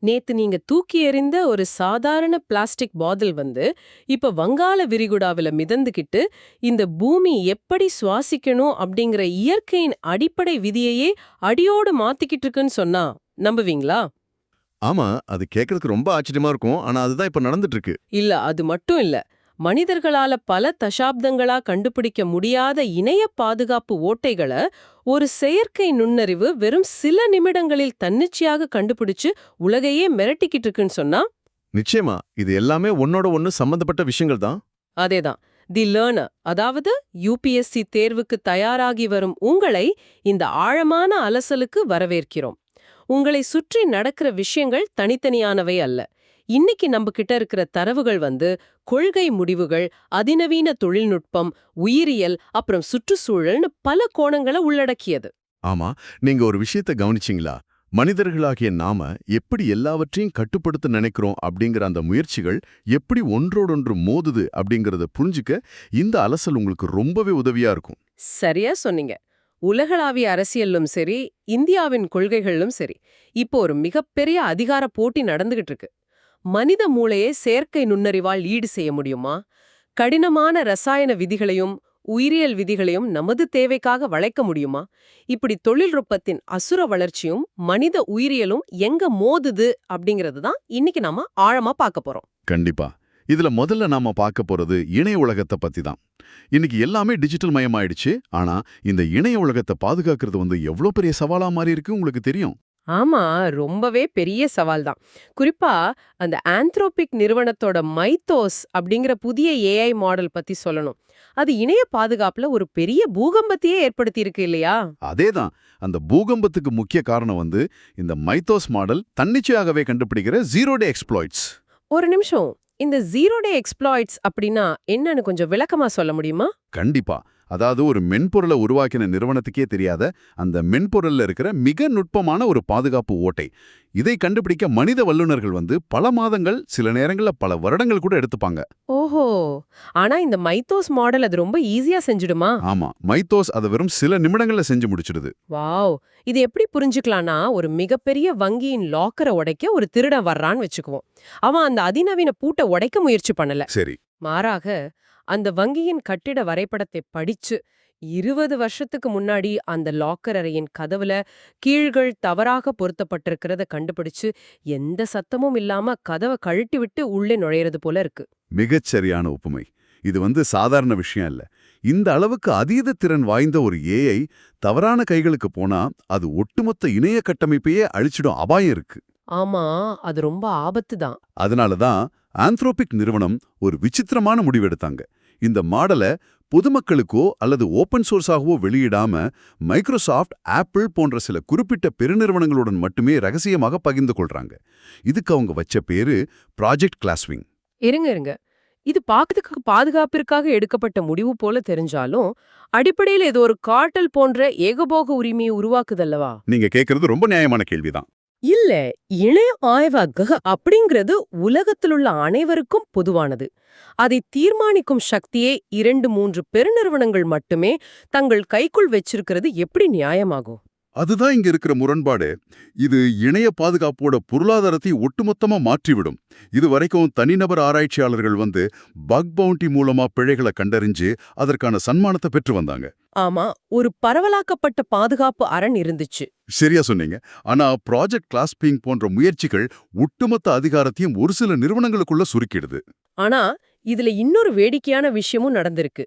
நேத்து நீங்க தூக்கி எறிந்த ஒரு சாதாரண பிளாஸ்டிக் பாட்டில் இப்ப வங்காள விரிகுடாவில மிதந்துகிட்டு இந்த பூமி எப்படி சுவாசிக்கணும் அப்படிங்கிற இயற்கையின் அடிப்படை விதியையே அடியோடு மாத்திக்கிட்டு இருக்குன்னு சொன்னா நம்புவீங்களா? ஆமா, அது கேட்கறதுக்கு ரொம்ப ஆச்சரியமா இருக்கும். ஆனா அதுதான் இப்ப நடந்துட்டு இருக்கு. இல்ல, அது மட்டும் இல்ல. மனிதர்களால பல தசாப்தங்களா கண்டுபிடிக்க முடியாத இணைய பாதுகாப்பு ஓட்டைகள ஒரு செயற்கை நுண்ணறிவு வெறும் சில நிமிடங்களில் தன்னிச்சையாக கண்டுபிடிச்சு உலகையே மிரட்டிக்கிட்டு இருக்குன்னு சொன்னா நிச்சயமா, இது எல்லாமே ஒன்னோட ஒன்னு சம்பந்தப்பட்ட விஷயங்கள் தான். அதேதான். தி லேர்னர், அதாவது யுபிஎஸ்சி தேர்வுக்கு தயாராகி வரும் உங்களை இந்த ஆழமான அலசலுக்கு வரவேற்கிறோம். உங்களை சுற்றி நடக்கிற விஷயங்கள் தனித்தனியானவை அல்ல. இன்னைக்கு நம்ம கிட்ட இருக்கிற தரவுகள் கொள்கை முடிவுகள், அதிநவீன தொழில்நுட்பம், உயிரியல், அப்புறம் சுற்றுச்சூழல்னு பல கோணங்களை உள்ளடக்கியது. ஆமா, நீங்க ஒரு விஷயத்தை கவனிச்சீங்களா? மனிதர்களாகிய நாம எப்படி எல்லாவற்றையும் கட்டுப்படுத்த நினைக்கிறோம் அப்படிங்கிற அந்த முயற்சிகள் எப்படி ஒன்றோடொன்று மோதுது அப்படிங்கறத புரிஞ்சுக்க இந்த அலசல் உங்களுக்கு ரொம்பவே உதவியா இருக்கும். சரியா சொன்னீங்க. உலகளாவிய அரசியலும் சரி, இந்தியாவின் கொள்கைகளிலும் சரி, இப்போ ஒரு மிகப்பெரிய அதிகார போட்டி நடந்துகிட்டு இருக்கு. மனித மூளையை செயற்கை நுண்ணறிவால் ஈடு செய்ய முடியுமா? கடினமான ரசாயன விதிகளையும் உயிரியல் விதிகளையும் நமது தேவைக்காக வளைக்க முடியுமா? இப்படி தொழில்நுட்பத்தின் அசுர வளர்ச்சியும் மனித உயிரியலும் எங்க மோதுது அப்படிங்கிறது தான் இன்னைக்கு நாம ஆழமா பார்க்க போறோம். கண்டிப்பா. இதுல முதல்ல நாம பார்க்க போறது இணைய உலகத்தை பத்தி தான். இன்னைக்கு எல்லாமே டிஜிட்டல் மயமாயிடுச்சு. ஆனா இந்த இணைய உலகத்தை பாதுகாக்கிறது எவ்வளவு பெரிய சவாலா மாறி இருக்கு உங்களுக்கு தெரியும்? ஆமா, ரொம்பவே பெரிய சவால் தான். குறிப்பா அந்த ஆந்த்ரோபிக் நிறுவனத்தோட மைத்தோஸ் அப்படிங்கிற புதிய ஏஐ மாடல் பத்தி சொல்லணும். அது இணைய பாதுகாப்புல ஒரு பெரிய பூகம்பத்தையே ஏற்படுத்தி இருக்கு இல்லையா? அதேதான். அந்த பூகம்பத்துக்கு முக்கிய காரணம் இந்த மைத்தோஸ் மாடல் தன்னிச்சையாகவே கண்டுபிடிக்கிற ஜீரோ டே எக்ஸ்ப்ளாய்ட்ஸ். ஒரு நிமிஷம், இந்த ஜீரோ டே எக்ஸ்ப்ளாய்ட்ஸ் அப்படின்னா என்னன்னு கொஞ்சம் விளக்கமா சொல்ல முடியுமா? கண்டிப்பா. அதாவது ஒரு மென்பொருளை உருவாக்கின நிறுவனத்துக்கே தெரியாத அந்த மென்பொருள்ல இருக்கிற மிக நுட்பமான ஒரு பாதுகாப்பு ஓட்டை. இதை கண்டுபிடிக்க மனித வல்லுநர்கள் பல மாதங்கள், சில நேரங்கள்ல பல வருடங்கள் கூட எடுத்துப்பாங்க. ஓஹோ, ஆனா இந்த மைத்தோஸ் மாடல் அது ரொம்ப ஈஸியா செஞ்சிடுமா? ஆமா, மைத்தோஸ் அதை வெறும் சில நிமிடங்கள்ல செஞ்சு முடிச்சிடுது. வாவ்! இது எப்படி புரிஞ்சுக்கலாம்னா, ஒரு மிகப்பெரிய வங்கியின் லாக்கரை உடைக்க ஒரு திருடன் வர்றான்னு வச்சுக்குவோம். அவன் அந்த அதிநவீன பூட்டை உடைக்க முயற்சி பண்ணல. சரி. மாறாக அந்த வங்கியின் கட்டிட வரைபடத்தை படிச்சு 20 வருஷத்துக்கு முன்னாடி அந்த லாக்கர் அறையின் கதவுல கீழ்கள் தவறாக பொருத்தப்பட்டிருக்கிறத கண்டுபிடிச்சு எந்த சத்தமும் இல்லாம கதவை கழட்டி விட்டு உள்ளே நுழையிறது போல இருக்கு. மிகச்சரியான ஒப்புமை. இது சாதாரண விஷயம் இல்ல. இந்த அளவுக்கு அதீத திறன் வாய்ந்த ஒரு ஏஐ தவறான கைகளுக்கு போனா அது ஒட்டுமொத்த இணைய கட்டமைப்பையே அழிச்சிடும் அபாயம் இருக்கு. ஆமா, அது ரொம்ப ஆபத்து தான். அதனாலதான் ஆந்த்ரோபிக் நிறுவனம் ஒரு விசித்திரமான முடிவெடுத்தாங்க. இந்த மாடலை பொதுமக்களுக்கோ அல்லது ஓபன் சோர்ஸாகவோ வெளியிடாம மைக்ரோசாஃப்ட், ஆப்பிள் போன்ற சில குறிப்பிட்ட பெருநிறுவனங்களுடன் மட்டுமே ரகசியமாக பகிர்ந்து கொள்றாங்க. இதுக்கு அவங்க வச்ச பேரு ப்ராஜெக்ட் கிளாஸ்விங். இருங்க, இது பாக்கிறதுக்கு பாதுகாப்பிற்காக எடுக்கப்பட்ட முடிவு போல தெரிஞ்சாலும் அடிப்படையில் இது ஒரு காட்டல் போன்ற ஏகபோக உரிமையை உருவாக்குதல்லவா? நீங்க கேக்குறது ரொம்ப நியாயமான கேள்விதான். இல்ல, இணைய ஆய்வக அப்படிங்கிறது உலகத்தில் உள்ள அனைவருக்கும் பொதுவானது. அதை தீர்மானிக்கும் சக்தியை 2-3 பெருநிறுவனங்கள் மட்டுமே தங்கள் கைக்குள் வச்சிருக்கிறது எப்படி நியாயமாகும்? அதுதான் இங்க இருக்கிற முரண்பாடு. இது இணைய பாதுகாப்போட பொருளாதாரத்தை ஒட்டுமொத்தமா மாற்றிவிடும். இது வரைக்கும் தனிநபர் ஆராய்ச்சியாளர்கள் பக் பவுண்டி மூலமா பிழைகளை கண்டறிஞ்சு அதற்கான சன்மானத்தை பெற்று வந்தாங்க. ஆமா, ஒரு பரவலாக்கப்பட்ட பாதுகாப்பு அரண் இருந்துச்சு. சரியா சொன்னீங்க. ஆனா ப்ராஜெக்ட் கிளாஸ்பிங் போன்ற முயற்சிகள் ஒட்டுமொத்த அதிகாரத்தையும் ஒரு சில நிறுவனங்களுக்குள்ள சுருக்கிடுது. ஆனா இதுல இன்னொரு வேடிக்கையான விஷயமும் நடந்திருக்கு.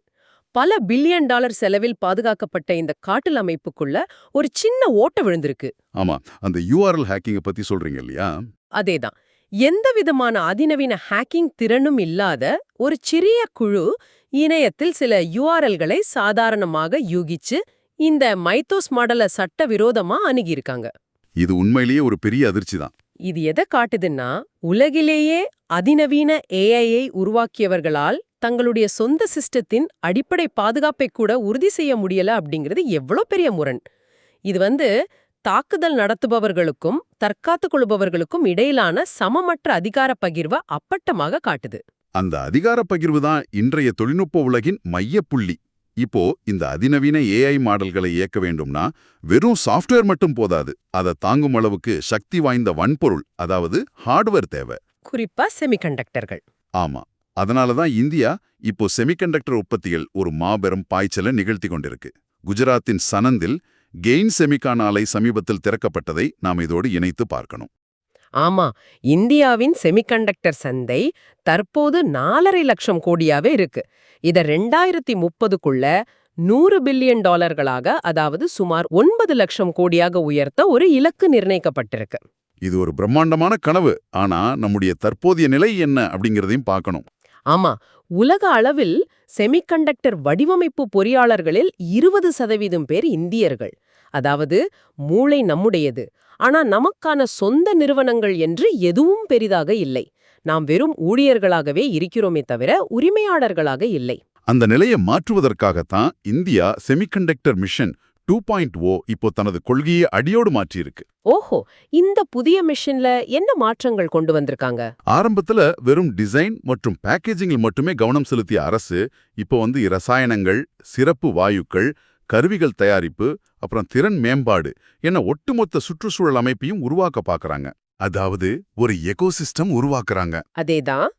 பல பில்லியன் டாலர் செலவில் பாதுகாக்கப்பட்ட இந்த காட்டல் அமைப்புக்குள்ள ஒரு சின்ன ஓட்ட விழுந்திருக்கு. ஆமா, அந்த URL ஹேக்கிங்க பத்தி சொல்றீங்க இல்லையா? அதேதான். எந்த விதமான அதிநவீன ஹேக்கிங் திறனும் இல்லாத ஒரு சிறிய குழு இணையத்தில் சில URLகளை சாதாரணமாக யூகிச்சு இந்த மைத்தோஸ் மாடலை சட்டவிரோதமா அணுகியிருக்காங்க. இது உண்மையிலேயே ஒரு பெரிய அதிர்ச்சி தான். இது எதை காட்டுதுன்னா, உலகிலேயே அதிநவீன ஏஐயை உருவாக்கியவர்களால் தங்களுடைய சொந்த சிஸ்டத்தின் அடிப்படை பாதுகாப்பை கூட உறுதி செய்ய முடியல அப்படிங்கிறது எவ்வளோ பெரிய முரண். இது தாக்குதல் நடத்துபவர்களுக்கும் தற்காத்துக் கொள்பவர்களுக்கும் இடையிலான சமமற்ற அதிகார பகிர்வை அப்பட்டமாக காட்டுது. அந்த அதிகார பகிர்வு தான் இன்றைய தொழில்நுட்ப உலகின் மையப்புள்ளி. இப்போ இந்த அதிநவீன ஏஐ மாடல்களை இயக்க வேண்டும்னா வெறும் சாஃப்ட்வேர் மட்டும் போதாது. அதை தாங்கும் அளவுக்கு சக்தி வாய்ந்த வன்பொருள், அதாவது ஹார்ட்வேர் தேவை. குறிப்பா செமிகண்டக்டர்கள். ஆமா. அதனால தான் இந்தியா இப்போ செமிகண்டக்டர் உற்பத்தியில் ஒரு மாபெரும் பாய்ச்சலை நிகழ்த்தி கொண்டிருக்கு. குஜராத்தின் சனந்தில் கெயின் செமிகான் ஆலை சமீபத்தில் திறக்கப்பட்டதை நாம் இதோடு இணைத்து பார்க்கணும். ஆமா, இந்தியாவின் செமிகண்டக்டர் சந்தை தற்போது 4.5 லட்சம் கோடியாவே இருக்கு. இத 2030க்குள்ள $100 பில்லியன், அதாவது சுமார் 9 லட்சம் கோடியாக உயர்த்த ஒரு இலக்கு நிர்ணயிக்கப்பட்டிருக்கு. இது ஒரு பிரம்மாண்டமான கனவு. ஆனா நம்முடைய தற்போதைய நிலை என்ன அப்படிங்கறதையும் பார்க்கணும். ஆமா, உலக அளவில் செமிகண்டக்டர் வடிவமைப்பு பொறியாளர்களில் 20% பேர் இந்தியர்கள். அதாவது மூளை நம்முடையது, ஆனா நமக்கான சொந்த நிறுவனங்கள் என்று எதுவும் பெரிதாக இல்லை. நாம் வெறும் ஊழியர்களாகவே இருக்கிறோமே தவிர உரிமையாளர்களாக இல்லை. அந்த நிலையை மாற்றுவதற்காகத்தான் இந்தியா செமிகண்டக்டர் மிஷன் 2.0 இப்போ தனது கொள்கையை அடியோடு மாற்றியிருக்கு. ஓஹோ, இந்த புதிய மிஷன்ல என்ன மாற்றங்கள் கொண்டு வந்திருக்காங்க? ஆரம்பத்துல வெறும் டிசைன் மற்றும் பேக்கேஜிங்கில் மட்டுமே கவனம் செலுத்திய அரசு இப்போ இரசாயனங்கள், சிறப்பு வாயுக்கள், கருவிகள் தயாரிப்பு, அப்புறம் திறன் மேம்பாடு என ஒட்டுமொத்த சுற்றுச்சூழல் அமைப்பையும் உருவாக்க பார்க்கறாங்க. அதாவது ஒரு எகோசிஸ்டம் உருவாக்குறாங்க. அதேதான்.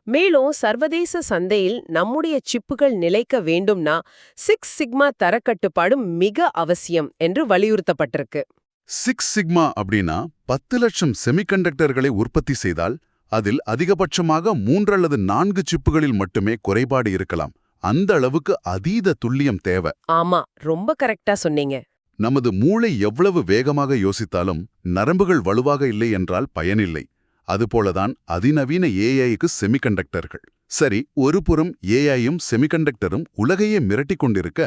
மேலும் சர்வதேச சந்தையில் நம்முடைய சிப்புகள் நிலைக்க வேண்டும்னா 6 சிக்மா தரக்கட்டுப்பாடு மிக அவசியம் என்று வலியுறுத்தப்பட்டிருக்கு. 6 சிக்மா அப்படின்னா 10 லட்சம் செமிகண்டக்டர்களை உற்பத்தி செய்தால் அதில் அதிகபட்சமாக 3 அல்லது 4 சிப்புகளில் மட்டுமே குறைபாடு இருக்கலாம். அந்த அளவுக்கு அதீத துல்லியம் தேவை. ஆமா, ரொம்ப கரெக்டா சொன்னீங்க. நமது மூளை எவ்வளவு வேகமாக யோசித்தாலும் நரம்புகள் வலுவாக இல்லை என்றால் பயனில்லை. அதுபோலதான் அதிநவீன ஏஐக்கு செமிகண்டக்டர்கள். சரி, ஒருபுறம் ஏஐயும் செமிகண்டக்டரும் உலகையே மிரட்டிக் கொண்டிருக்க,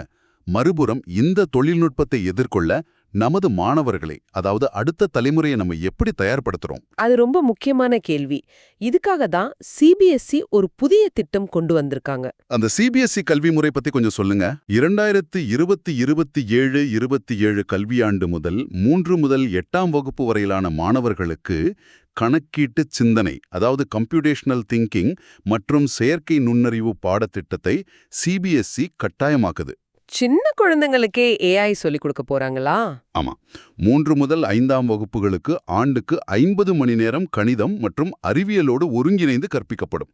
மறுபுறம் இந்த தொழில்நுட்பத்தை எதிர்கொள்ள நமது மாணவர்களை, அதாவது அடுத்த தலைமுறையை நம்ம எப்படி தயார்படுத்துறோம்? அது ரொம்ப முக்கியமான கேள்வி. இதுக்காக தான் சிபிஎஸ்இ ஒரு புதிய திட்டம் கொண்டு வந்திருக்காங்க. அந்த சிபிஎஸ்இ கல்வி முறை பத்தி கொஞ்சம் சொல்லுங்க. 2027 கல்வியாண்டு முதல் 3 முதல் 8ஆம் வகுப்பு வரையிலான மாணவர்களுக்கு கணக்கீட்டு சிந்தனை, அதாவது கம்ப்யூட்டேஷனல் திங்கிங் மற்றும் செயற்கை நுண்ணறிவு பாடத்திட்டத்தை சிபிஎஸ்இ கட்டாயமாக்குது. சின்ன குழந்தைங்களுக்கே ஏஐ சொல்லிக் கொடுக்க போறாங்களா? ஆமா. 3 முதல் 5ஆம் வகுப்புகளுக்கு ஆண்டுக்கு 50 மணி நேரம் கணிதம் மற்றும் அறிவியலோடு ஒருங்கிணைந்து கற்பிக்கப்படும்.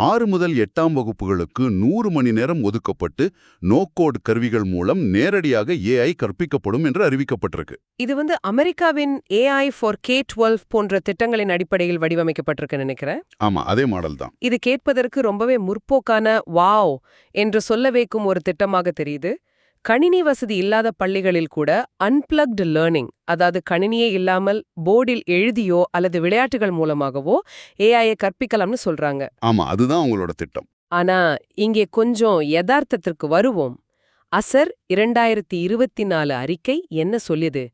6 முதல் 8ஆம் வகுப்புகளுக்கு 100 மணி நேரம் ஒதுக்கப்பட்டு நோ கோட் கருவிகள் மூலம் நேரடியாக ஏஐ கற்பிக்கப்படும் என்று அறிவிக்கப்பட்டிருக்கு. இது அமெரிக்காவின் ஏஐ ஃபார் K-12 போன்ற திட்டங்களின் அடிப்படையில் வடிவமைக்கப்பட்டிருக்கு நினைக்கிறேன். ஆமா, அதே மாடல் தான். இது கேட்பதற்கு ரொம்பவே முற்போக்கான வாவ் என்று சொல்ல வைக்கும் ஒரு திட்டமாக தெரியுது. கணினி வசதி இல்லாத பள்ளிகளில் கூட அன்பிளக்டு லேர்னிங், அதாவது கணினியே இல்லாமல் போர்டில் எழுதியோ அல்லது விளையாட்டுகள் மூலமாகவோ ஏஐயை கற்பிக்கலாம்னு சொல்றாங்க. ஆமா, அதுதான் உங்களோட திட்டம். ஆனா இங்கே கொஞ்சம் யதார்த்தத்திற்கு வருவோம். அசர் 2024 அறிக்கை என்ன சொல்லுது?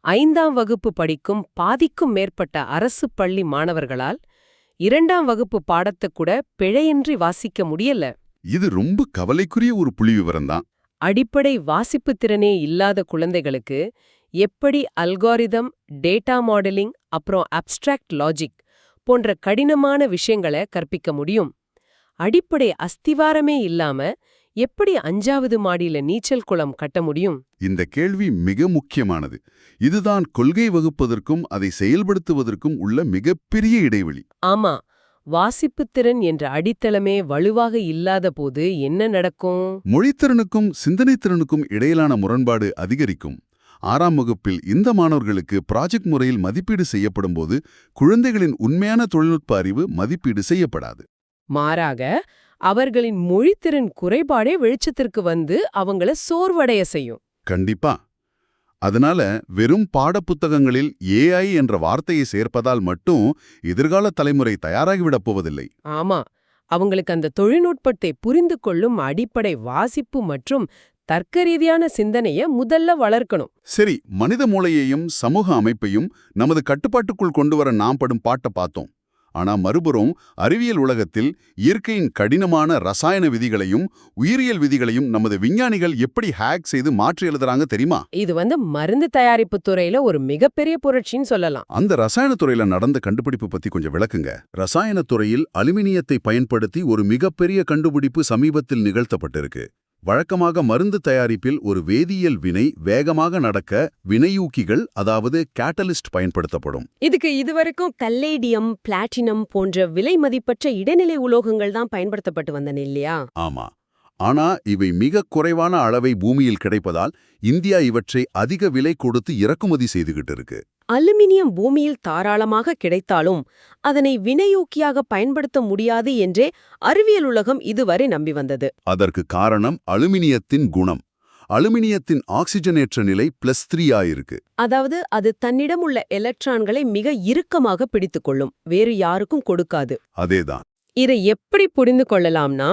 5ஆம் வகுப்பு படிக்கும் பாதிக்கும் மேற்பட்ட அரசு பள்ளி மாணவர்களால் 2ஆம் வகுப்பு பாடத்தை கூட பிழையின்றி வாசிக்க முடியல. இது ரொம்ப கவலைக்குரிய ஒரு புள்ளிவிவரம்தான். அடிப்படை வாசிப்பு திறனே இல்லாத குழந்தைகளுக்கு எப்படி அல்காரிதம், டேட்டா மாடலிங், அப்புறம் அப்ஸ்ட்ராக்ட் லாஜிக் போன்ற கடினமான விஷயங்களை கற்பிக்க முடியும்? அடிப்படை அஸ்திவாரமே இல்லாம எப்படி 5வது மாடியில நீச்சல் குளம் கட்ட முடியும்? இந்த கேள்வி மிக முக்கியமானது. இதுதான் கொள்கை வகுப்பதற்கும் அதை செயல்படுத்துவதற்கும் உள்ள மிகப்பெரிய இடைவெளி. ஆமா, வாசிப்புத்திறன் என்ற அடித்தளமே வலுவாக இல்லாத போது என்ன நடக்கும்? மொழித்திறனுக்கும் சிந்தனைத்திறனுக்கும் இடையிலான முரண்பாடு அதிகரிக்கும். 6ஆம் வகுப்பில் இந்த மாணவர்களுக்கு ப்ராஜெக்ட் முறையில் மதிப்பீடு செய்யப்படும் போது குழந்தைகளின் உண்மையான தொழில்நுட்ப அறிவு மதிப்பீடு செய்யப்படாது. மாறாக அவர்களின் மொழித்திறன் குறைபாடே வெளிச்சத்திற்கு வந்து அவங்கள சோர்வடைய செய்யும். கண்டிப்பா. அதனால வெறும் பாடப்புத்தகங்களில் ஏஐ என்ற வார்த்தையை சேர்ப்பதால் மட்டும் எதிர்கால தலைமுறை தயாராகிவிடப் போவதில்லை. ஆமா, அவங்களுக்கு அந்த தொழில்நுட்பத்தை புரிந்து கொள்ளும் அடிப்படை வாசிப்பு மற்றும் தர்க்க ரீதியான சிந்தனைய முதல்ல வளர்க்கணும். சரி, மனித மூளையையும் சமூக அமைப்பையும் நமது கட்டுப்பாட்டுக்குள் கொண்டுவர நாம் படும் பாட்டை பார்த்தோம். ஆனா மறுபுறம் அறிவியல் உலகத்தில் இயற்கையின் கடினமான ரசாயன விதிகளையும் உயிரியல் விதிகளையும் நமது விஞ்ஞானிகள் எப்படி ஹேக் செய்து மாற்றி எழுதுறாங்க தெரியுமா? இது மருந்து தயாரிப்பு துறையில ஒரு மிகப்பெரிய புரட்சின்னு சொல்லலாம். அந்த ரசாயன துறையில நடந்த கண்டுபிடிப்பு பத்தி கொஞ்சம் விளக்குங்க. ரசாயன துறையில் அலுமினியத்தை பயன்படுத்தி ஒரு மிகப்பெரிய கண்டுபிடிப்பு சமீபத்தில் நிகழ்த்தப்பட்டிருக்கு. வழக்கமாக மருந்து தயாரிப்பில் ஒரு வேதியியல் வினை வேகமாக நடக்க வினையூக்கிகள் அதாவது கேட்டலிஸ்ட் பயன்படுத்தப்படும். இதுக்கு இதுவரைக்கும் கல்லேடியம், பிளாட்டினம் போன்ற விலை மதிப்பற்ற இடைநிலை உலோகங்கள் தான் பயன்படுத்தப்பட்டு வந்தன இல்லையா? ஆமா. ஆனா இவை மிக குறைவான அளவை பூமியில் கிடைப்பதால் இந்தியா இவற்றை அதிக விலை கொடுத்து இறக்குமதி செய்துகிட்டு இருக்கு. அலுமினியம் பூமியில் தாராளமாக கிடைத்தாலும் அதனை வினையூக்கியாக பயன்படுத்த முடியாது என்றே அறிவியல் உலகம் இதுவரை நம்பி வந்தது. அதற்கு காரணம் அலுமினியத்தின் குணம். அலுமினியத்தின் ஆக்சிஜனேற்ற நிலை +3 ஆயிருக்கு. அதாவது அது தன்னிடம் உள்ள எலக்ட்ரான்களை மிக இறுக்கமாக பிடித்துக்கொள்ளும், வேறு யாருக்கும் கொடுக்காது. அதேதான். இதை எப்படி புரிந்து கொள்ளலாம்னா,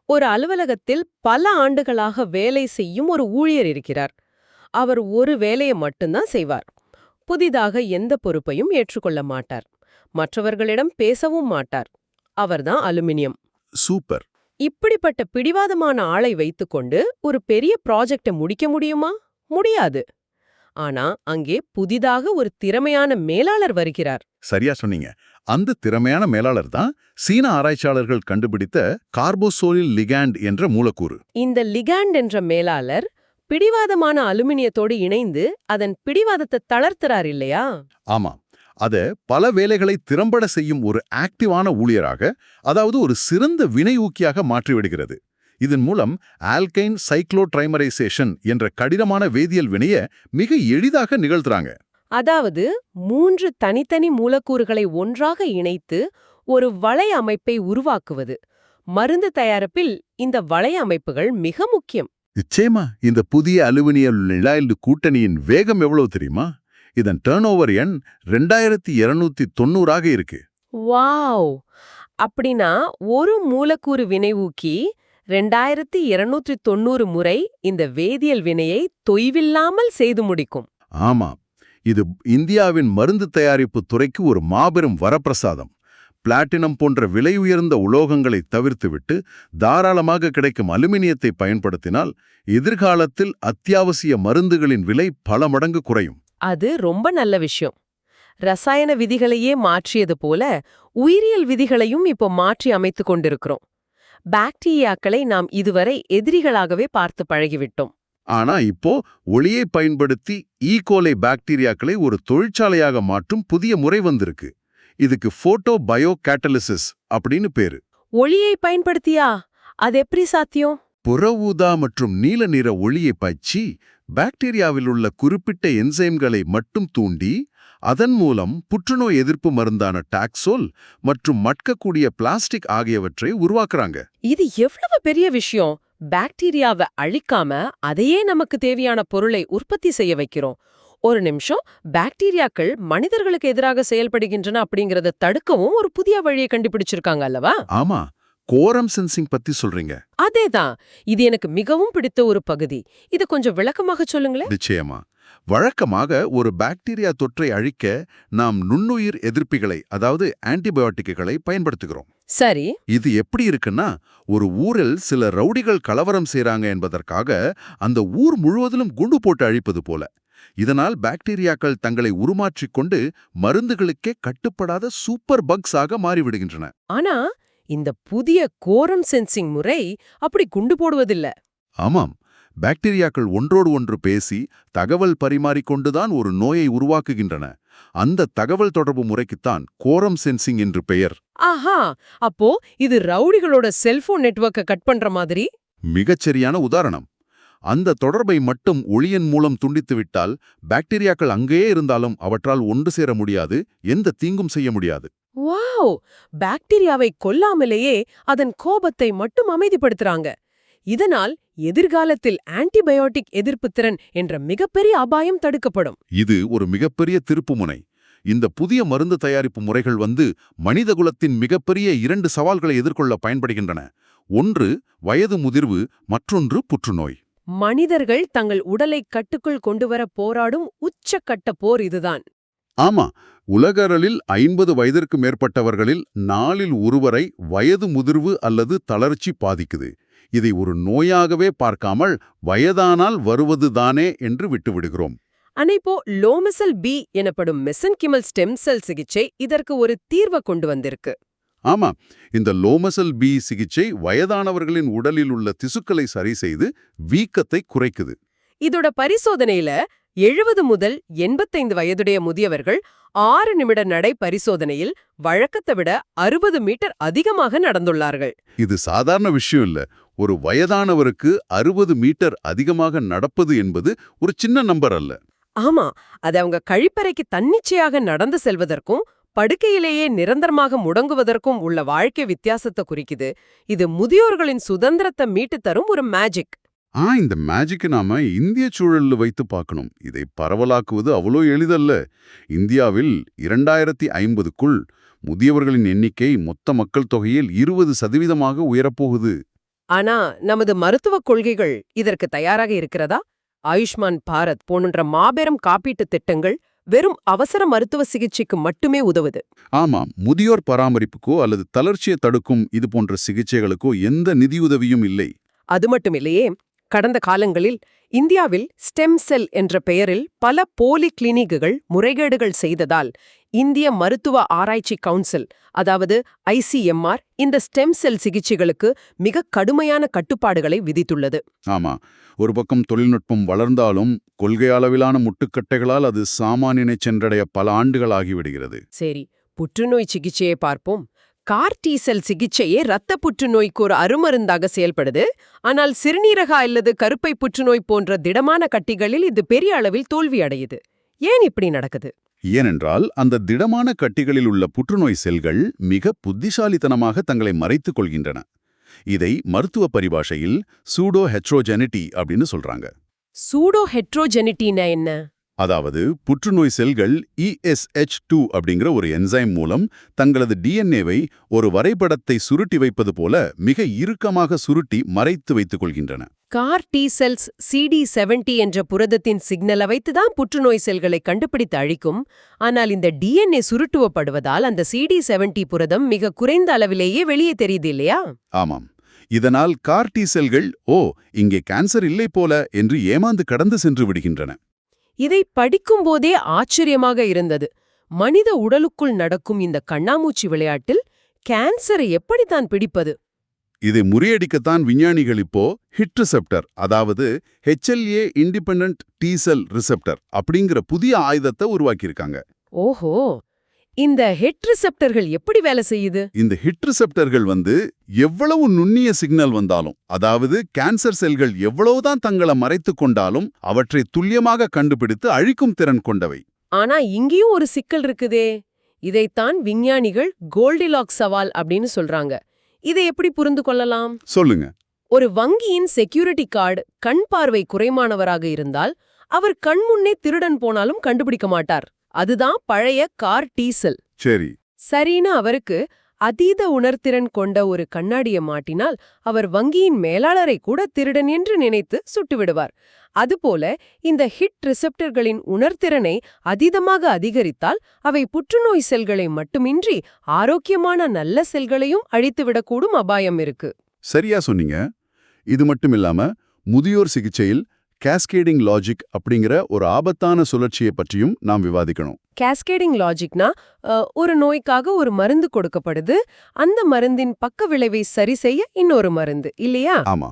ஒரு அலுவலகத்தில் பல ஆண்டுகளாக வேலை செய்யும் ஒரு ஊழியர் இருக்கிறார். அவர் ஒரு வேலையை மட்டும்தான் செய்வார். புதிதாக எந்த பொறுப்பையும் ஏற்றுக்கொள்ள மாட்டார். மற்றவர்களிடம் பேசவும் மாட்டார். அவர்தான் அலுமினியம். சூப்பர். இப்படிப்பட்ட பிடிவாதமான ஆளை வைத்துக்கொண்டு ஒரு பெரிய ப்ராஜெக்டை முடிக்க முடியுமா? முடியாது. ஆனா அங்கே புதிதாக ஒரு திறமையான மேலாளர் வருகிறார். சரியா சொன்னீங்க. அந்த திறமையான மேலாளர் தான் சீன ஆராய்ச்சியாளர்கள் கண்டுபிடித்த கார்போசோலில் லிகாண்ட் என்ற மூலக்கூறு. இந்த லிகாண்ட் என்ற மேலாளர் பிடிவாதமான அலுமினியத்தோடு இணைந்து அதன் பிடிவாதத்தை தளர்த்துறார் இல்லையா? ஆமா. அத பல வேலைகளை திறம்பட செய்யும் ஒரு ஆக்டிவான ஊழியராக, அதாவது ஒரு சிறந்த வினையூக்கியாக மாற்றிவிடுகிறது. இதன் மூலம் ஆல்கைன் சைக்ளோட்ரைமரைசேஷன் என்ற கடினமான வேதியியல் வினைய மிக எளிதாக நிகழ்த்துறாங்க. அதாவது 3 தனித்தனி மூலக்கூறுகளை ஒன்றாக இணைத்து ஒரு வளைய அமைப்பை உருவாக்குவது. மருந்து தயாரிப்பில் இந்த வளைய அமைப்புகள் மிக முக்கியம். நிச்சயமா. இந்த புதிய அலுமினியம் நிலாய்டு கூட்டணியின் வேகம் எவ்வளவு தெரியுமா? இதன் டர்ன்ஓவர் எண் 2290 இருக்கு. வாவ்! அப்படின்னா ஒரு மூலக்கூறு வினையூக்கி 2290 முறை இந்த வேதியியல் வினையை தொய்வில்லாமல் செய்து முடிக்கும். ஆமா. இது இந்தியாவின் மருந்து தயாரிப்பு துறைக்கு ஒரு மாபெரும் வரப்பிரசாதம். பிளாட்டினம் போன்ற விலை உயர்ந்த உலோகங்களை தவிர்த்துவிட்டு தாராளமாக கிடைக்கும் அலுமினியத்தை பயன்படுத்தினால் எதிர்காலத்தில் அத்தியாவசிய மருந்துகளின் விலை பல மடங்கு குறையும். அது ரொம்ப நல்ல விஷயம். ரசாயன விதிகளையே மாற்றியது போல உயிரியல் விதிகளையும் இப்போ மாற்றி அமைத்து கொண்டிருக்கிறோம். பாக்டீரியாக்களை நாம் இதுவரை எதிரிகளாகவே பார்த்து பழகிவிட்டோம். ஆனா இப்போ ஒளியை பயன்படுத்தி ஈகோலை பாக்டீரியாக்களை ஒரு தொழிற்சாலையாக மாற்றும் புதிய முறை வந்திருக்கு. இதுக்கு போட்டோ பயோ கேட்டலிசிஸ் அப்படின்னு பேரு. ஒளியை பயன்படுத்தியா? அது எப்படி சாத்தியம்? புற ஊதா மற்றும் நீல நிற ஒளியை பாய்ச்சி பாக்டீரியாவில் உள்ள குறிப்பிட்ட என்சைம்களை மட்டும் தூண்டி அதன் மூலம் புற்றுநோய் எதிர்ப்பு மருந்தான டாக்ஸோல் மற்றும் மட்கக்கூடிய பிளாஸ்டிக் ஆகியவற்றை உருவாக்குறாங்க. இது எவ்வளவு பெரிய விஷயம்! பாக்டீரியாவை அழிக்காம அதையே நமக்கு தேவையான பொருளை உற்பத்தி செய்ய வைக்கிறோம். ஒரு நிமிஷம், பாக்டீரியாக்கள் மனிதர்களுக்கு எதிராக செயல்படுகின்றன அப்படிங்கறத தடுக்கவும் ஒரு புதிய வழியை கண்டுபிடிச்சிருக்காங்க அல்லவா? ஆமா. கோரம் சென்சிங் பத்தி சொல்றீங்க. அதேதான். இது எனக்கு மிகவும் பிடித்த ஒரு பகுதி. இது கொஞ்சம் விளக்கமாக சொல்லுங்களேன். நிச்சயமா. வழக்கமாக ஒரு பாக்டீரியா தொற்றை அழிக்க நாம் நுண்ணுயிர் எதிர்ப்பிகளை, அதாவது ஆன்டிபயோட்டிக்குகளை பயன்படுத்துகிறோம். சரி. இது எப்படி இருக்குன்னா, ஒரு ஊரில் சில ரவுடிகள் கலவரம் செய்றாங்க என்பதற்காக அந்த ஊர் முழுவதிலும் குண்டு போட்டு அழிப்பது போல. இதனால் பாக்டீரியாக்கள் தங்களை உருமாற்றிக் கொண்டு மருந்துகளுக்கே கட்டுப்படாத சூப்பர் பக்ஸ் ஆக மாறிவிடுகின்றன. ஆனா இந்த புதிய கோரம் சென்சிங் முறை அப்படி குண்டு போடுவதில்ல. ஆமாம். பாக்டீரியாக்கள் ஒன்றோடு ஒன்று பேசி தகவல் பரிமாறிக்கொண்டுதான் ஒரு நோயை உருவாக்குகின்றன. அந்த தகவல் தொடர்பு முறைக்குத்தான் கோரம் சென்சிங் என்று பெயர். ஆஹா, அப்போ இது ரவுடிகளோட செல்போன் நெட்வொர்க்கை கட் பண்ற மாதிரி? மிகச்சரியான உதாரணம். அந்த தொடர்பை மட்டும் ஒளியின் மூலம் துண்டித்துவிட்டால் பாக்டீரியாக்கள் அங்கேயே இருந்தாலும் அவற்றால் ஒன்று சேர முடியாது, எந்த தீங்கும் செய்ய முடியாது. வாவ்! பாக்டீரியாவை கொல்லாமலேயே அதன் கோபத்தை மட்டும் அமைதிப்படுத்துறாங்க. இதனால் எதிர்காலத்தில் ஆன்டிபயோட்டிக் எதிர்ப்பு திறன் என்ற மிகப்பெரிய அபாயம் தடுக்கப்படும். இது ஒரு மிகப்பெரிய திருப்புமுனை. இந்த புதிய மருந்து தயாரிப்பு முறைகள் மனிதகுலத்தின் மிகப்பெரிய 2 சவால்களை எதிர்கொள்ள பயன்படுகின்றன. ஒன்று வயது முதிர்வு, மற்றொன்று புற்றுநோய். மனிதர்கள் தங்கள் உடலை கட்டுக்குள் கொண்டுவர போராடும் உச்சக்கட்ட போர் இதுதான். ஆமா. உலகளவில் 50 வயதிற்கு மேற்பட்டவர்களில் 4இல் ஒருவரை வயது முதிர்வு அல்லது தளர்ச்சி பாதிக்குது. இதை ஒரு நோயாகவே பார்க்காமல் வயதானால் வருவதுதானே என்று விட்டுவிடுகிறோம். ஆனா இப்போ லோமசல் பி எனப்படும் மெசன்கிமல் ஸ்டெம் செல் சிகிச்சை இதற்கு ஒரு தீர்வை கொண்டு வந்திருக்கு. ஆமா, இந்த லோமசல் பி சிகிச்சை வயதானவர்களின் உடலில் உள்ள திசுக்களை சரி செய்து வீக்கத்தை குறைக்குது. இதோட பரிசோதனையில 70 முதல் 85 வயதுடைய முதியவர்கள் 6 நிமிட நடை பரிசோதனையில் வழக்கத்தை விட 60 மீட்டர் அதிகமாக நடந்துள்ளார்கள். இது சாதாரண விஷயம் இல்ல. ஒரு வயதானவருக்கு 60 மீட்டர் அதிகமாக நடப்பது என்பது ஒரு சின்ன நம்பர் அல்ல. ஆமா, அது அவங்க கழிப்பறைக்கு தன்னிச்சையாக நடந்து செல்வதற்கும் படுக்கையிலேயே நிரந்தரமாக முடங்குவதற்கும் உள்ள வாழ்க்கை வித்தியாசத்தை குறிக்குது. இது முதியோர்களின் சுதந்திரத்தை மீட்டு தரும் ஒரு மேஜிக். இந்த மேஜிக்கை நாம இந்திய சூழல்ல வைத்து பார்க்கணும். இதை பரவலாக்குவது அவ்வளோ எளிதல்ல. இந்தியாவில் 2050க்குள் முதியவர்களின் எண்ணிக்கை மொத்த மக்கள் தொகையில் 20% உயரப்போகுது. ஆனா நமது மருத்துவக் கொள்கைகள் இதற்கு தயாராக இருக்கிறதா? ஆயுஷ்மான் பாரத் போன்ற மாபெரும் காப்பீட்டுத் திட்டங்கள் வெறும் அவசர மருத்துவ சிகிச்சைக்கு மட்டுமே உதவுது. ஆமாம், முதியோர் பராமரிப்புக்கோ அல்லது தளர்ச்சியை தடுக்கும் இது போன்ற சிகிச்சைகளுக்கோ எந்த நிதியுதவியும் இல்லை. அது மட்டுமில்லையே, கடந்த காலங்களில் இந்தியாவில் ஸ்டெம் செல் என்ற பெயரில் பல போலி கிளினிக்குகள் முறைகேடுகள் செய்ததால் இந்திய மருத்துவ ஆராய்ச்சி கவுன்சில், அதாவது ICMR, இந்த ஸ்டெம் செல் சிகிச்சைகளுக்கு மிக கடுமையான கட்டுப்பாடுகளை விதித்துள்ளது. ஆமா, ஒரு பக்கம் தொழில்நுட்பம் வளர்ந்தாலும் கொள்கை அளவிலான முட்டுக்கட்டைகளால் அது சாமானியனை சென்றடைய பல ஆண்டுகள் ஆகிவிடுகிறது. சரி, புற்றுநோய் சிகிச்சையை பார்ப்போம். கார் டி செல் சிகிச்சையே இரத்த புற்றுநோய்க்கு ஒரு அருமருந்தாக செயல்படுது. ஆனால் சிறுநீரக அல்லது கருப்பை புற்றுநோய் போன்ற திடமான கட்டிகளில் இது பெரிய அளவில் தோல்வியடையுது. ஏன் இப்படி நடக்குது? ஏனென்றால் அந்த திடமான கட்டிகளில் உள்ள புற்றுநோய் செல்கள் மிக புத்திசாலித்தனமாக தங்களை மறைத்துக் கொள்கின்றன. இதை மருத்துவ பரிபாஷையில் சூடோ ஹெட்ரோஜெனிட்டி அப்படின்னு சொல்றாங்க. சூடோ ஹெட்ரோஜெனிட்டினா என்ன? அதாவது புற்றுநோய் செல்கள் ESH2 அப்படிங்கிற ஒரு என்சைம் மூலம் தங்களது டிஎன்ஏவை ஒரு வரைபடத்தை சுருட்டி வைப்பது போல மிக இறுக்கமாக சுருட்டி மறைத்து வைத்துக் கொள்கின்றன. கார் டி செல்ஸ் CD70 என்ற புரதத்தின் சிக்னலை வைத்துதான் புற்றுநோய் செல்களை கண்டுபிடித்து அழிக்கும். ஆனால் இந்த DNA சுருட்டுவப்படுவதால் அந்த CD70 புரதம் மிக குறைந்த அளவிலேயே வெளியே தெரியுது இல்லையா? ஆமாம், இதனால் கார் டி செல்கள் இங்கே கேன்சர் இல்லை போல என்று ஏமாந்து கடந்து சென்று விடுகின்றன. இதை படிக்கும்போதே ஆச்சரியமாக இருந்தது. மனித உடலுக்குள் நடக்கும் இந்த கண்ணாமூச்சி விளையாட்டில் கேன்சரை எப்படித்தான் பிடிப்பது? இதை முறியடிக்கத்தான் விஞ்ஞானிகள் இப்போ ஹிட் ரிசெப்டர், அதாவது HLA இண்டிபெண்டன்ட் T செல் ரிசெப்டர் அப்படிங்கிற புதிய ஆயுதத்தை உருவாக்கியிருக்காங்க. ஓஹோ, இந்த ஹிட் ரிசெப்டர்கள் எப்படி வேலை செய்யுது? இந்த ஹிட் ரிசெப்டர்கள் எவ்வளவு நுண்ணிய சிக்னல் வந்தாலும், அதாவது கேன்சர் செல்கள் எவ்வளவுதான் தங்களை மறைத்து கொண்டாலும் அவற்றை துல்லியமாக கண்டுபிடித்து அழிக்கும் திறன் கொண்டவை. ஆனா இங்கேயும் ஒரு சிக்கல் இருக்குதே. இதைத்தான் விஞ்ஞானிகள் கோல்டிலாக் சவால் அப்படின்னு சொல்றாங்க. இதை எப்படி புரிந்து கொள்ளலாம்? சொல்லுங்க. ஒரு வங்கியின் செக்யூரிட்டி கார்டு கண் பார்வை குறைமானவராக இருந்தால் அவர் கண் முன்னே திருடன் போனாலும் கண்டுபிடிக்க மாட்டார். அதுதான் பழைய கார் டி செல். சரி. சரின்னு அவருக்கு அதீத உணர்திறன் கொண்ட ஒரு கண்ணாடிய மாட்டினால் அவர் வங்கியின் மேலாளரை கூட திருடன் என்று நினைத்து சுட்டுவிடுவார். அதுபோல இந்த ஹிட் ரிசெப்டர்களின் உணர்திறனை அதீதமாக அதிகரித்தால் அவை புற்றுநோய் செல்களை மட்டுமின்றி ஆரோக்கியமான நல்ல செல்களையும் அழித்துவிடக்கூடும் அபாயம் இருக்கு. சரியா சொன்னீங்க. இது மட்டும் இல்லாம முதியோர் சிகிச்சையில் கேஸ்கேடிங் லாஜிக் அப்படிங்கிற ஒரு ஆபத்தான சுழற்சியை பற்றியும் நாம் விவாதிக்கணும். கேஸ்கேடிங் லாஜிக்னா ஒரு நோய்க்காக ஒரு மருந்து கொடுக்கப்படுது. அந்த மருந்தின் பக்க விளைவை சரி செய்ய இன்னொரு மருந்து இல்லையா? ஆமா,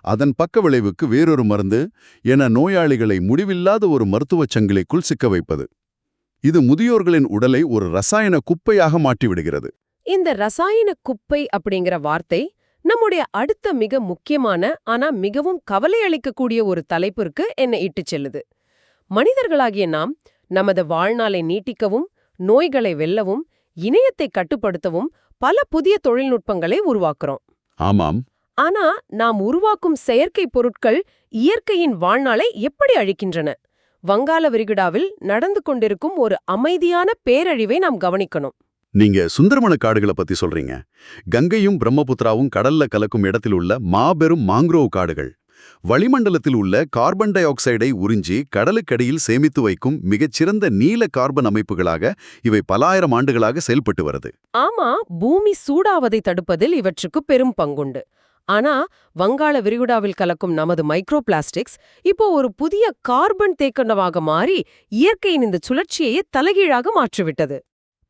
அதன் பக்க விளைவுக்கு வேறொரு மருந்து என நோயாளிகளை முடிவில்லாத ஒரு மருத்துவச் சங்கிலிக்குள் சிக்க வைப்பது. இது முதியோர்களின் உடலை ஒரு ரசாயன குப்பையாக மாற்றிவிடுகிறது. இந்த ரசாயன குப்பை அப்படிங்கிற வார்த்தை நம்முடைய அடுத்த மிக முக்கியமான ஆனா மிகவும் கவலை அளிக்கக்கூடிய ஒரு தலைப்பிற்கு என்னை இட்டுச் செல்லுது. மனிதர்களாகிய நாம் நமது வாழ்நாளை நீட்டிக்கவும், நோய்களை வெல்லவும், இணையத்தை கட்டுப்படுத்தவும் பல புதிய தொழில்நுட்பங்களை உருவாக்குறோம். ஆமாம். ஆனா நாம் உருவாக்கும் செயற்கை பொருட்கள் இயற்கையின் வாழ்நாளை எப்படி அழிக்கின்றன? வங்காள விரிகுடாவில் நடந்து கொண்டிருக்கும் ஒரு அமைதியான பேரழிவை நாம் கவனிக்கணும். நீங்க சுந்தரமண காடுகளை பத்தி சொல்றீங்க. கங்கையும் பிரம்மபுத்திராவும் கடல்ல கலக்கும் இடத்தில் உள்ள மாபெரும் மாங்க்ரோவ் காடுகள். வளிமண்டலத்தில் உள்ள கார்பன் டை ஆக்சைடை உறிஞ்சி கடலுக்கடியில் சேமித்து வைக்கும் மிகச்சிறந்த நீல கார்பன் அமைப்புகளாக இவை பல ஆயிரம் ஆண்டுகளாக செயல்பட்டு வருது. ஆமா, பூமி சூடாவதை தடுப்பதில் இவற்றுக்கு பெரும் பங்குண்டு. ஆனா வங்காள விரிகுடாவில் கலக்கும் நமது மைக்ரோ பிளாஸ்டிக்ஸ் இப்போ ஒரு புதிய கார்பன் தேக்கண்டமாக மாறி இயற்கையின் இந்த சுழற்சியையே தலைகீழாக மாற்றிவிட்டது.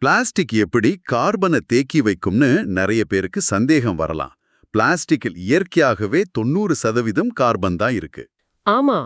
பிளாஸ்டிக் எப்படி கார்பனை தேக்கி வைக்கும்னு நிறைய பேருக்கு சந்தேகம் வரலாம். பிளாஸ்டிக்கில் இயற்கையாகவே 90% கார்பன் தான் இருக்கு. ஆமா,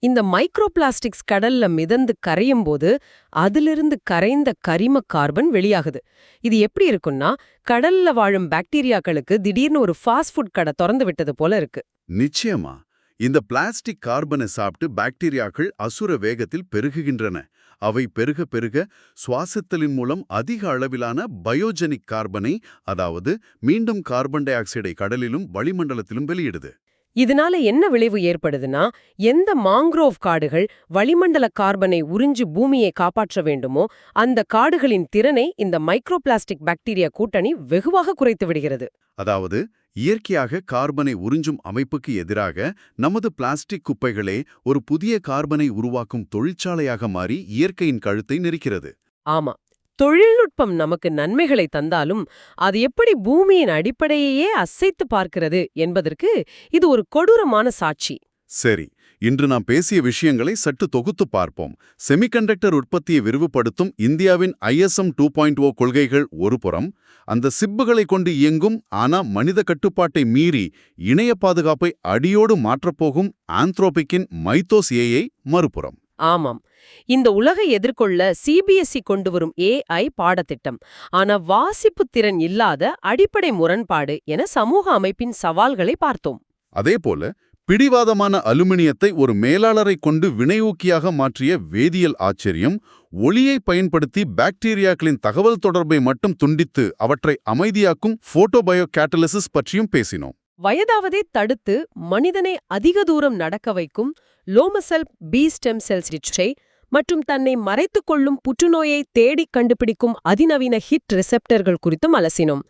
இந்த மைக்ரோ பிளாஸ்டிக்ஸ் கடல்ல மிதந்து கரையும் போது அதிலிருந்து கரைந்த கரிம கார்பன் வெளியாகுது. இது எப்படி இருக்குன்னா, கடல்ல வாழும் பாக்டீரியாக்களுக்கு திடீர்னு ஒரு ஃபாஸ்ட் ஃபுட் கடை திறந்து விட்டது போல இருக்கு. நிச்சயமா. இந்த பிளாஸ்டிக் கார்பனை சாப்பிட்டு பாக்டீரியாக்கள் அசுர வேகத்தில் பெருகுகின்றன. அவை பெருக பெருக சுவாசத்தலின் மூலம் அதிக அளவிலான பயோஜெனிக் கார்பனை, அதாவது மீண்டும் கார்பன் டை ஆக்சைடை கடலிலும் வளிமண்டலத்திலும் வெளியிடுது. இதனால என்ன விளைவு ஏற்படுதுன்னா, எந்த மாங்க்ரோவ் காடுகள் வளிமண்டல கார்பனை உறிஞ்சு பூமியை காப்பாற்ற வேண்டுமோ அந்த காடுகளின் திறனை இந்த மைக்ரோ பிளாஸ்டிக் பாக்டீரியா கூட்டணி வெகுவாக குறைத்து விடுகிறது. அதாவது இயற்கையாக கார்பனை உறிஞ்சும் அமைப்புக்கு எதிராக நமது பிளாஸ்டிக் குப்பைகளே ஒரு புதிய கார்பனை உருவாக்கும் தொழிற்சாலையாக மாறி இயற்கையின் கழுத்தை நெரிக்கிறது. ஆமா, தொழில்நுட்பம் நமக்கு நன்மைகளை தந்தாலும் அது எப்படி பூமியின் அடிப்படையையே அசைத்து பார்க்கிறது என்பதற்கு இது ஒரு கொடூரமான சாட்சி. சரி, இன்று நாம் பேசிய விஷயங்களை சற்று தொகுத்து பார்ப்போம். செமிகண்டக்டர் உற்பத்தியை விரிவுபடுத்தும் இந்தியாவின் ISM 2.0 கொள்கைகள் ஒரு புறம், அந்த சிப்புகளை கொண்டு இயங்கும் ஆனா மனித கட்டுப்பாட்டை மீறி இணைய பாதுகாப்பை அடியோடு மாற்றப்போகும் ஆந்த்ரோபிக்கின் மைத்தோஸ் AI மறுபுறம். ஆமாம், இந்த உலகை எதிர்கொள்ள CBSE கொண்டு வரும் AI பாடத்திட்டம், ஆனா வாசிப்பு திறன் இல்லாத அடிப்படை முரண்பாடு என சமூக அமைப்பின் சவால்களை பார்த்தோம். அதேபோல பிடிவாதமான அலுமினியத்தை ஒரு மேலாளரை கொண்டு வினையூக்கியாக மாற்றிய வேதியியல் ஆச்சரியம், ஒளியை பயன்படுத்தி பாக்டீரியாக்களின் தகவல் தொடர்பை மட்டும் துண்டித்து அவற்றை அமைதியாக்கும் போட்டோபயோ கேட்டலிசிஸ் பற்றியும் பேசினோம். வயதாவதை தடுத்து மனிதனை அதிக தூரம் நடக்க வைக்கும் லோமசெல் பி ஸ்டெம் செல் சிகிச்சை மற்றும் தன்னை மறைத்துக் கொள்ளும் புற்றுநோயை தேடிக் கண்டுபிடிக்கும் அதிநவீன ஹிட் ரிசெப்டர்கள் குறித்தும் அலசினோம்.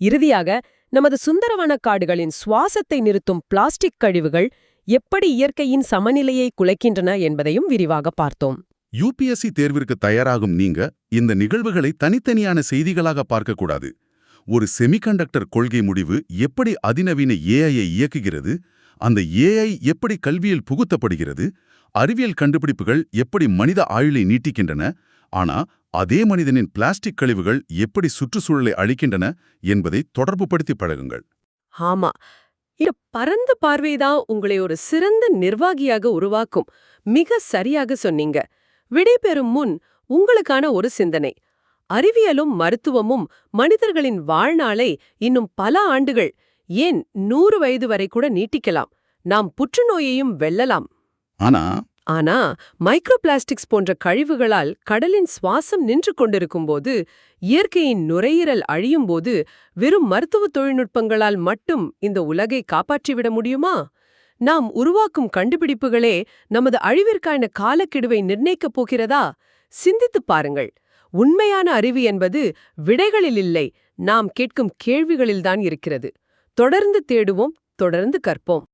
இறுதியாக நமது சுந்தரவன காடுகளின் சுவாசத்தை நிறுத்தும் பிளாஸ்டிக் கழிவுகள் எப்படி இயற்கையின் சமநிலையை குலைக்கின்றன என்பதையும் விரிவாக பார்த்தோம். UPSC தேர்விற்கு தயாராகும் நீங்க இந்த நிகழ்வுகளை தனித்தனியான செய்திகளாக பார்க்கக்கூடாது. ஒரு செமிகண்டக்டர் கொள்கை முடிவு எப்படி அதிநவீன AI-ஐ இயக்குகிறது, அந்த AI எப்படி கல்வியில் புகுத்தப்படுகிறது, அறிவியல் கண்டுபிடிப்புகள் எப்படி மனித ஆயுளை நீட்டிக்கின்றன, ஆனா அதே மனிதனின் பிளாஸ்டிக் கழிவுகள் எப்படி சுற்றுச்சூழலை அழிக்கின்றன என்பதை தொடர்புபடுத்தி பழகுங்கள். ஆமா, இந்த பரந்த பார்வைதான் உங்களை ஒரு சிறந்த நிர்வாகியாக உருவாக்கும். மிக சரியாக சொன்னீங்க. விடைபெறும் முன் உங்களுக்கான ஒரு சிந்தனை. அறிவியலும் மருத்துவமும் மனிதர்களின் வாழ்நாளை இன்னும் பல ஆண்டுகள், ஏன் 100 வயது வரை கூட நீட்டிக்கலாம். நாம் புற்றுநோயையும் வெல்லலாம். ஆனா மைக்ரோ பிளாஸ்டிக்ஸ் போன்ற கழிவுகளால் கடலின் சுவாசம் நின்று கொண்டிருக்கும்போது, இயற்கையின் நுரையீரல் அழியும்போது வெறும் மருத்துவ தொழில்நுட்பங்களால் மட்டும் இந்த உலகை காப்பாற்றிவிட முடியுமா? நாம் உருவாக்கும் கண்டுபிடிப்புகளே நமது அழிவிற்கான காலக்கெடுவை நிர்ணயிக்கப் போகிறதா? சிந்தித்துப் பாருங்கள். உண்மையான அறிவு என்பது விடைகளில் இல்லை, நாம் கேட்கும் கேள்விகளில்தான் இருக்கிறது. தொடர்ந்து தேடுவோம், தொடர்ந்து கற்போம்.